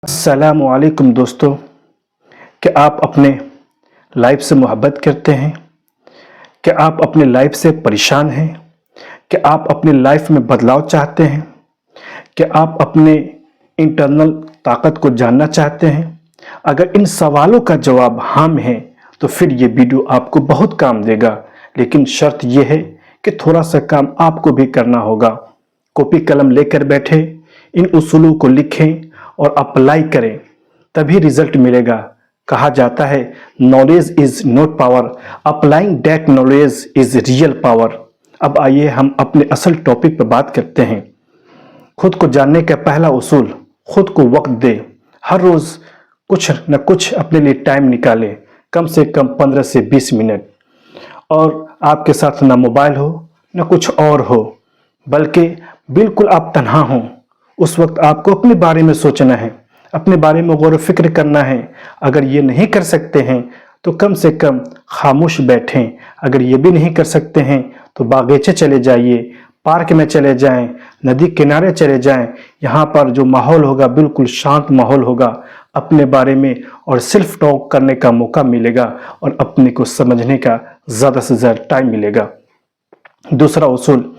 अस्सलामु अलैकुम दोस्तों। क्या आप अपने लाइफ से मोहब्बत करते हैं? क्या आप अपने लाइफ से परेशान हैं? क्या आप अपनी लाइफ में बदलाव चाहते हैं? क्या आप अपने इंटरनल ताकत को जानना चाहते हैं? अगर इन सवालों का जवाब हाँ में है तो फिर ये वीडियो आपको बहुत काम देगा, लेकिन शर्त यह है कि थोड़ा सा काम आपको भी करना होगा। कॉपी कलम लेकर बैठे, इन उसूलों को लिखें और अप्लाई करें, तभी रिजल्ट मिलेगा। कहा जाता है knowledge is not power, applying that knowledge is real power. अब आइए हम अपने असल टॉपिक पर बात करते हैं। खुद को जानने का पहला उसूल, खुद को वक्त दे। हर रोज कुछ न कुछ अपने लिए टाइम निकालें, कम से कम 15 से 20 मिनट। और आपके साथ ना मोबाइल हो न कुछ और हो, बल्कि बिल्कुल आप तन्हा हों। उस वक्त आपको अपने बारे में सोचना है, अपने बारे में गौर फिक्र करना है। अगर ये नहीं कर सकते हैं तो कम से कम खामोश बैठें। अगर ये भी नहीं कर सकते हैं तो बागीचे चले जाइए, पार्क में चले जाएं, नदी किनारे चले जाएं। यहाँ पर जो माहौल होगा बिल्कुल शांत माहौल होगा। अपने बारे में और सेल्फ टॉक करने का मौका मिलेगा और अपने को समझने का ज़्यादा से ज़्यादा टाइम मिलेगा। दूसरा उसूल,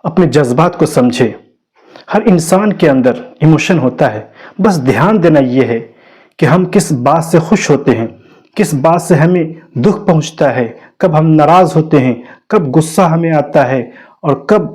अपने जज्बात को समझे। हर इंसान के अंदर इमोशन होता है, बस ध्यान देना यह है कि हम किस बात से खुश होते हैं, किस बात से हमें दुख पहुंचता है, कब हम नाराज होते हैं, कब गुस्सा हमें आता है और कब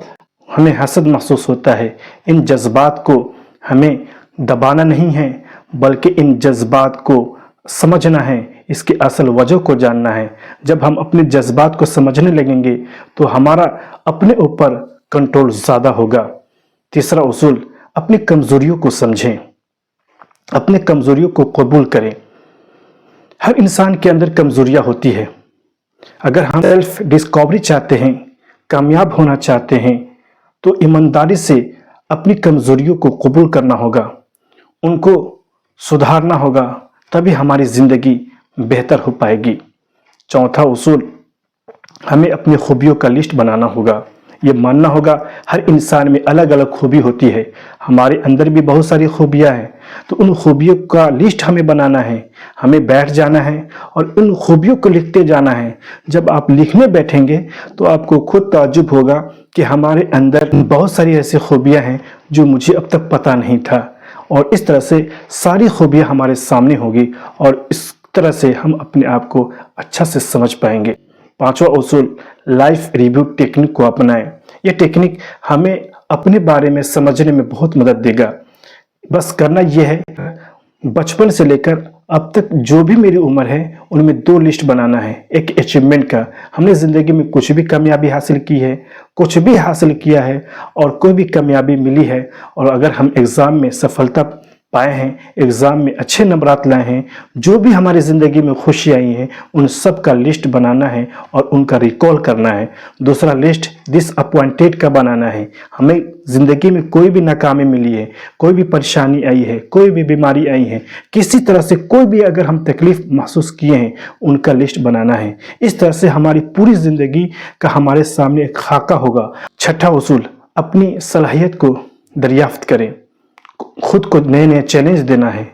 हमें हसद महसूस होता है। इन जज्बात को हमें दबाना नहीं है, बल्कि इन जज्बात को समझना है, इसकी असल वजह को जानना है। जब हम अपने जज्बात को समझने लगेंगे तो हमारा अपने ऊपर कंट्रोल ज़्यादा होगा। तीसरा उसूल, अपनी कमजोरियों को समझें, अपने कमजोरियों को कबूल करें। हर इंसान के अंदर कमजोरियां होती है। अगर हम सेल्फ डिस्कवरी चाहते हैं, कामयाब होना चाहते हैं, तो ईमानदारी से अपनी कमजोरियों को कबूल करना होगा, उनको सुधारना होगा, तभी हमारी जिंदगी बेहतर हो पाएगी। चौथा उसूल, हमें अपनी खूबियों का लिस्ट बनाना होगा। ये मानना होगा हर इंसान में अलग अलग खूबी होती है, हमारे अंदर भी बहुत सारी खूबियां हैं, तो उन खूबियों का लिस्ट हमें बनाना है। हमें बैठ जाना है और उन खूबियों को लिखते जाना है। जब आप लिखने बैठेंगे तो आपको खुद ताज्जुब होगा कि हमारे अंदर बहुत सारी ऐसी खूबियां हैं जो मुझे अब तक पता नहीं था, और इस तरह से सारी खूबियां हमारे सामने होगी और इस तरह से हम अपने आप को अच्छा से समझ पाएंगे। पांचवा उसूल, लाइफ रिव्यू टेक्निक को अपनाएं। यह टेक्निक हमें अपने बारे में समझने में बहुत मदद देगा। बस करना यह है, बचपन से लेकर अब तक जो भी मेरी उम्र है उनमें 2 लिस्ट बनाना है। एक अचीवमेंट का, हमने ज़िंदगी में कुछ भी कामयाबी हासिल की है, कुछ भी हासिल किया है और कोई भी कामयाबी मिली है, और अगर हम एग्ज़ाम में सफलता पाए हैं, एग्ज़ाम में अच्छे नंबरात लाए हैं, जो भी हमारी ज़िंदगी में खुशी आई है, उन सब का लिस्ट बनाना है और उनका रिकॉल करना है। दूसरा लिस्ट डिसअपॉइंटेड का बनाना है। हमें ज़िंदगी में कोई भी नाकामी मिली है, कोई भी परेशानी आई है, कोई भी बीमारी आई है, किसी तरह से कोई भी अगर हम तकलीफ़ महसूस किए हैं, उनका लिस्ट बनाना है। इस तरह से हमारी पूरी ज़िंदगी का हमारे सामने एक खाका होगा। छठा उसूल, अपनी सलाहियत को दरियाफ्त करें। खुद को नए नए चैलेंज देना है,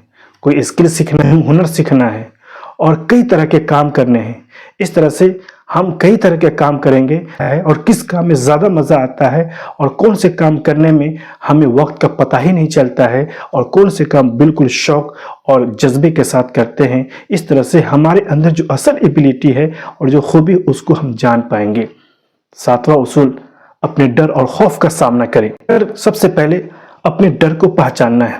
कोई स्किल सीखना है, हुनर सीखना है और कई तरह के काम करने हैं। इस तरह से हम कई तरह के काम करेंगे और किस काम में ज़्यादा मज़ा आता है और कौन से काम करने में हमें वक्त का पता ही नहीं चलता है और कौन से काम बिल्कुल शौक और जज्बे के साथ करते हैं। इस तरह से हमारे अंदर जो असल एबिलिटी है और जो खूबी, उसको हम जान पाएंगे। सातवां उसूल, अपने डर और खौफ का सामना करें। सबसे पहले अपने डर को पहचानना है।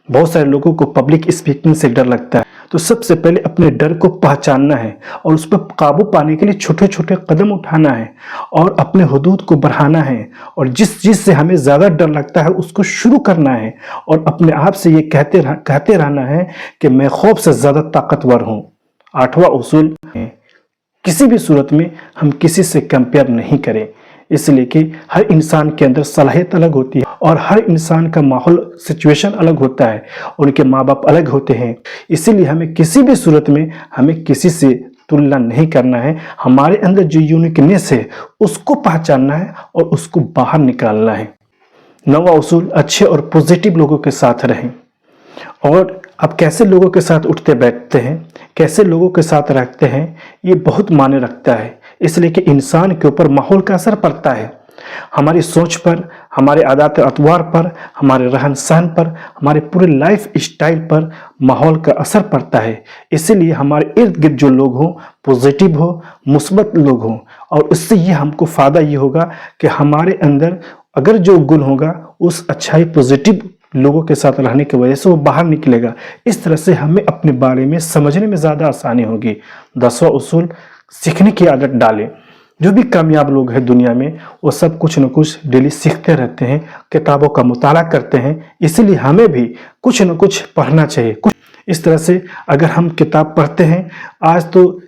बहुत सारे लोगों को पब्लिक स्पीकिंग से डर लगता है, तो सबसे पहले अपने डर को पहचानना है और उस पर काबू पाने के लिए छोटे छोटे कदम उठाना है और अपने हुदूद को बढ़ाना है, और जिस चीज़ से हमें ज़्यादा डर लगता है उसको शुरू करना है और अपने आप से ये कहते रहना है कि मैं खौफ से ज़्यादा ताकतवर हूँ। आठवां उसूल, किसी भी सूरत में हम किसी से कंपेयर नहीं करें, इसलिए कि हर इंसान के अंदर सलाहियत अलग होती है और हर इंसान का माहौल सिचुएशन अलग होता है, उनके माँ बाप अलग होते हैं। इसीलिए हमें किसी भी सूरत में हमें किसी से तुलना नहीं करना है। हमारे अंदर जो यूनिकनेस है उसको पहचानना है और उसको बाहर निकालना है। नौवां उसूल, अच्छे और पॉजिटिव लोगों के साथ रहें और आप कैसे लोगों के साथ उठते बैठते हैं, कैसे लोगों के साथ रहते हैं, ये बहुत मायने रखता है। इसलिए कि इंसान के ऊपर माहौल का असर पड़ता है, हमारी सोच पर, हमारे आदत अतवार पर, हमारे रहन सहन पर, हमारे पूरे लाइफ स्टाइल पर माहौल का असर पड़ता है। इसीलिए हमारे इर्द गिर्द जो लोग हों, पॉजिटिव हो, मुस्बत लोग हों, और उससे ये हमको फ़ायदा ये होगा कि हमारे अंदर अगर जो गुण होगा उस अच्छाई पॉजिटिव लोगों के साथ रहने की वजह से वो बाहर निकलेगा। इस तरह से हमें अपने बारे में समझने में ज़्यादा आसानी होगी। 10वां उसूल, सीखने की आदत डालें। जो भी कामयाब लोग हैं दुनिया में, वो सब कुछ न कुछ डेली सीखते रहते हैं, किताबों का मुताला करते हैं। इसीलिए हमें भी कुछ न कुछ पढ़ना चाहिए। कुछ इस तरह से अगर हम किताब पढ़ते हैं, आज तो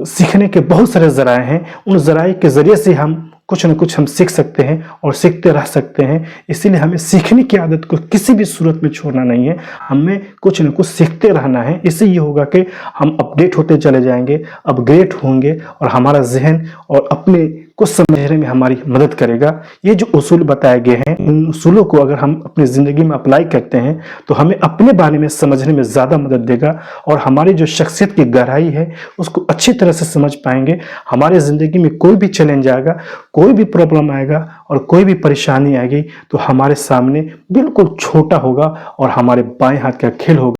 सीखने के बहुत सारे ज़राए हैं, उन ज़राए के ज़रिए से हम कुछ न कुछ हम सीख सकते हैं और सीखते रह सकते हैं। इसीलिए हमें सीखने की आदत को किसी भी सूरत में छोड़ना नहीं है, हमें कुछ न कुछ सीखते रहना है। इससे ये होगा कि हम अपडेट होते चले जाएंगे, अपग्रेड होंगे, और हमारा जहन और अपने को समझने में हमारी मदद करेगा। ये जो उसूल बताए गए हैं, इन उसूलों को अगर हम अपनी ज़िंदगी में अप्लाई करते हैं तो हमें अपने बारे में समझने में ज़्यादा मदद देगा, और हमारी जो शख्सियत की गहराई है उसको अच्छी तरह से समझ पाएंगे। हमारे ज़िंदगी में कोई भी चैलेंज आएगा, कोई भी प्रॉब्लम आएगा और कोई भी परेशानी आएगी तो हमारे सामने बिल्कुल छोटा होगा और हमारे बाएं हाथ का खेल होगा।